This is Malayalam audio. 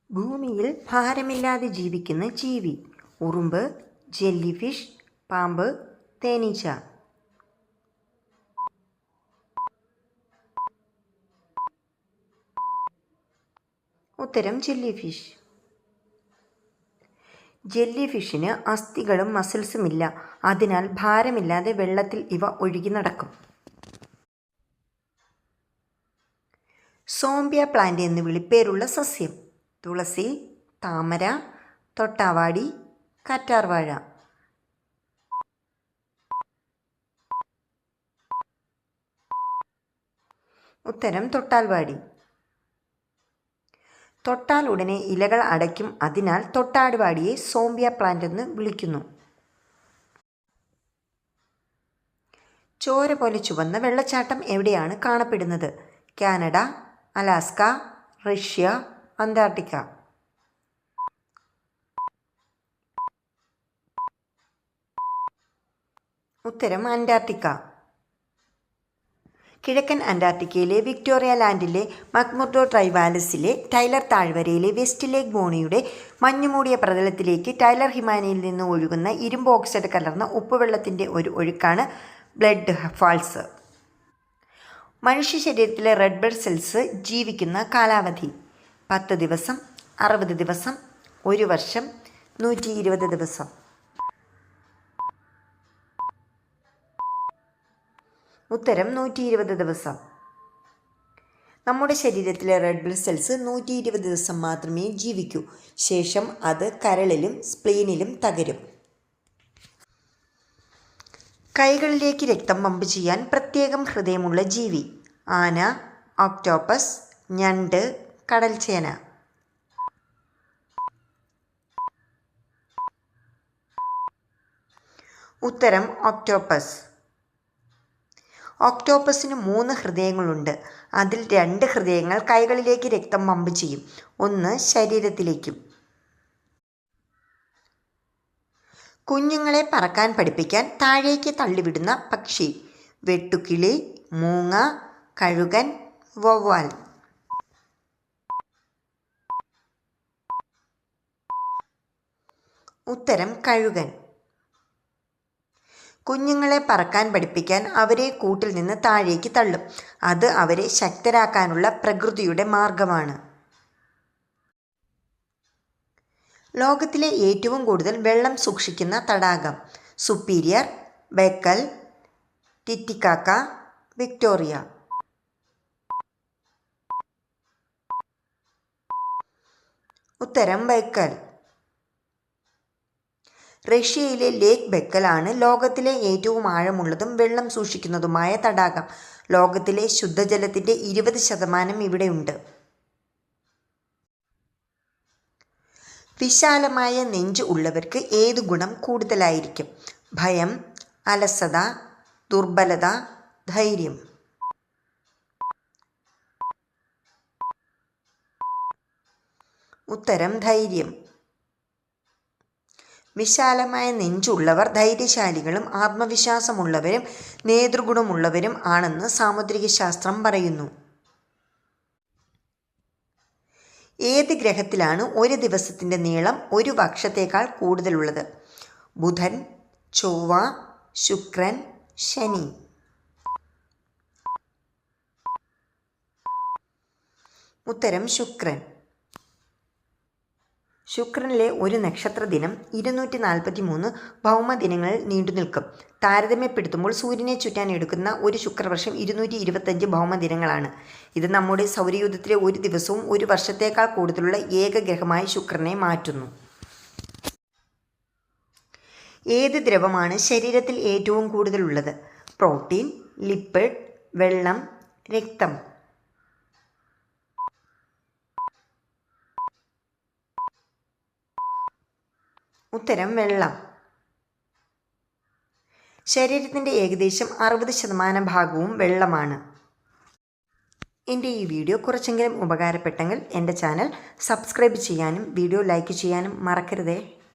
ഭൂമിയിൽ ഭാരമില്ലാതെ ജീവിക്കുന്ന ജീവി. ഉറുമ്പ്, ജെല്ലിഫിഷ്, പാമ്പ്, തേനീച്ച. ഉത്തരം ജെല്ലിഫിഷ്. ജെല്ലിഫിഷിന് അസ്ഥികളും മസിൽസുമില്ല. അതിനാൽ ഭാരമില്ലാതെ വെള്ളത്തിൽ ഇവ ഒഴുകി നടക്കും. സോംബിയ പ്ലാന്റ് എന്ന് വിളിപ്പേരുള്ള സസ്യം. തുളസി, താമര, തൊട്ടാവാടി, കറ്റാർവാഴ. ഉത്തരം തൊട്ടാൽവാടി. തൊട്ടാൽ ഉടനെ ഇലകൾ അടയ്ക്കും. അതിനാൽ തൊട്ടാടുവാടിയെ സോംബിയ പ്ലാന്റ് എന്ന് വിളിക്കുന്നു. ചോര പോലെ ചുവന്ന വെള്ളച്ചാട്ടം എവിടെയാണ് കാണപ്പെടുന്നത്? Canada, Alaska, Russia, Antarctica. ഉത്തരം അന്റാർട്ടിക്ക. കിഴക്കൻ അന്റാർട്ടിക്കയിലെ വിക്ടോറിയ ലാൻഡിലെ മക്മുർഡോ ട്രൈവാലിസിലെ ടൈലർ താഴ്വരയിലെ വെസ്റ്റ് ലേക്ക് ബോണിയുടെ മഞ്ഞുമൂടിയ പ്രതലത്തിലേക്ക് ടൈലർ ഹിമാനിയിൽ നിന്ന് ഒഴുകുന്ന ഇരുമ്പ് ഓക്സൈഡ് കലർന്ന ഉപ്പുവെള്ളത്തിൻ്റെ ഒരു ഒഴുക്കാണ് ബ്ലഡ് ഫാൾസ്. മനുഷ്യ ശരീരത്തിലെ റെഡ് ബ്ലഡ് സെൽസ് ജീവിക്കുന്ന കാലാവധി 10 ദിവസം, 60 ദിവസം, 1 വർഷം, 120 ദിവസം. ഉത്തരം 120 ദിവസം. നമ്മുടെ ശരീരത്തിലെ റെഡ് ബ്ലഡ് സെൽസ് 120 ദിവസം മാത്രമേ ജീവിക്കൂ. ശേഷം അത് കരളിലും സ്പ്ലീനിലും തകരും. കൈകളിലേക്ക് രക്തം പമ്പ് ചെയ്യാൻ പ്രത്യേകം ഹൃദയമുള്ള ജീവി. ആന, ഒക്ടോപ്പസ്, ഞണ്ട്, കടൽച്ചേന. ഉത്തരം ഒക്ടോപ്പസ്. ഒക്ടോപ്പസിന് 3 ഹൃദയങ്ങളുണ്ട്. അതിൽ 2 ഹൃദയങ്ങൾ കൈകളിലേക്ക് രക്തം പമ്പ് ചെയ്യും, ഒന്ന് ശരീരത്തിലേക്കും. കുഞ്ഞുങ്ങളെ പറക്കാൻ പഠിപ്പിക്കാൻ താഴേക്ക് തള്ളിവിടുന്ന പക്ഷി. വെട്ടുക്കിളി, മൂങ്ങ, കഴുകൻ, വവ്വാൽ. ഉത്തരം കഴുകൻ. കുഞ്ഞുങ്ങളെ പറക്കാൻ പഠിപ്പിക്കാൻ അവരെ കൂട്ടിൽ നിന്ന് താഴേക്ക് തള്ളും. അത് അവരെ ശക്തരാക്കാനുള്ള പ്രകൃതിയുടെ മാർഗമാണ്. ലോകത്തിലെ ഏറ്റവും കൂടുതൽ വെള്ളം സൂക്ഷിക്കുന്ന തടാകം. Superior, Bekal, Titicaca, Victoria. ഉത്തരം ബെക്കൽ. റഷ്യയിലെ ലേക്ക് ബെക്കൽ ആണ് ലോകത്തിലെ ഏറ്റവും ആഴമുള്ളതും വെള്ളം സൂക്ഷിക്കുന്നതുമായ തടാകം. ലോകത്തിലെ ശുദ്ധജലത്തിൻ്റെ 20% ഇവിടെയുണ്ട്. വിശാലമായ നെഞ്ച് ഉള്ളവർക്ക് ഏതു ഗുണം കൂടുതലായിരിക്കും? ഭയം, അലസത, ദുർബലത, ധൈര്യം. ഉത്തരം ധൈര്യം. വിശാലമായ നെഞ്ചുള്ളവർ ധൈര്യശാലികളും ആത്മവിശ്വാസമുള്ളവരും നേതൃഗുണമുള്ളവരും ആണെന്ന് സാമുദ്രിക ശാസ്ത്രം പറയുന്നു. ഏത് ഗ്രഹത്തിലാണ് ഒരു ദിവസത്തിൻ്റെ നീളം ഒരു വർഷത്തേക്കാൾ കൂടുതലുള്ളത്? ബുധൻ, ചൊവ്വ, ശുക്രൻ, ശനി. ഉത്തരം ശുക്രൻ. ശുക്രനിലെ ഒരു നക്ഷത്ര ദിനം 243 ഭൗമദിനങ്ങളിൽ നീണ്ടുനിൽക്കും. താരതമ്യപ്പെടുത്തുമ്പോൾ സൂര്യനെ ചുറ്റാൻ എടുക്കുന്ന ഒരു ശുക്രവർഷം 225 ഭൗമദിനങ്ങളാണ്. ഇത് നമ്മുടെ സൗരയൂഥത്തിലെ ഒരു ദിവസവും ഒരു വർഷത്തേക്കാൾ കൂടുതലുള്ള ഏക ഗ്രഹമായി ശുക്രനെ മാറ്റുന്നു. ഏത് ദ്രവമാണ് ശരീരത്തിൽ ഏറ്റവും കൂടുതലുള്ളത്? പ്രോട്ടീൻ, ലിപ്പിഡ്, വെള്ളം, രക്തം. ഉത്തരം വെള്ളം. ശരീരത്തിൻ്റെ ഏകദേശം 60% ഭാഗവും വെള്ളമാണ്. എൻ്റെ ഈ വീഡിയോ കുറച്ചെങ്കിലും ഉപകാരപ്പെട്ടെങ്കിൽ എൻ്റെ ചാനൽ സബ്സ്ക്രൈബ് ചെയ്യാനും വീഡിയോ ലൈക്ക് ചെയ്യാനും മറക്കരുതേ.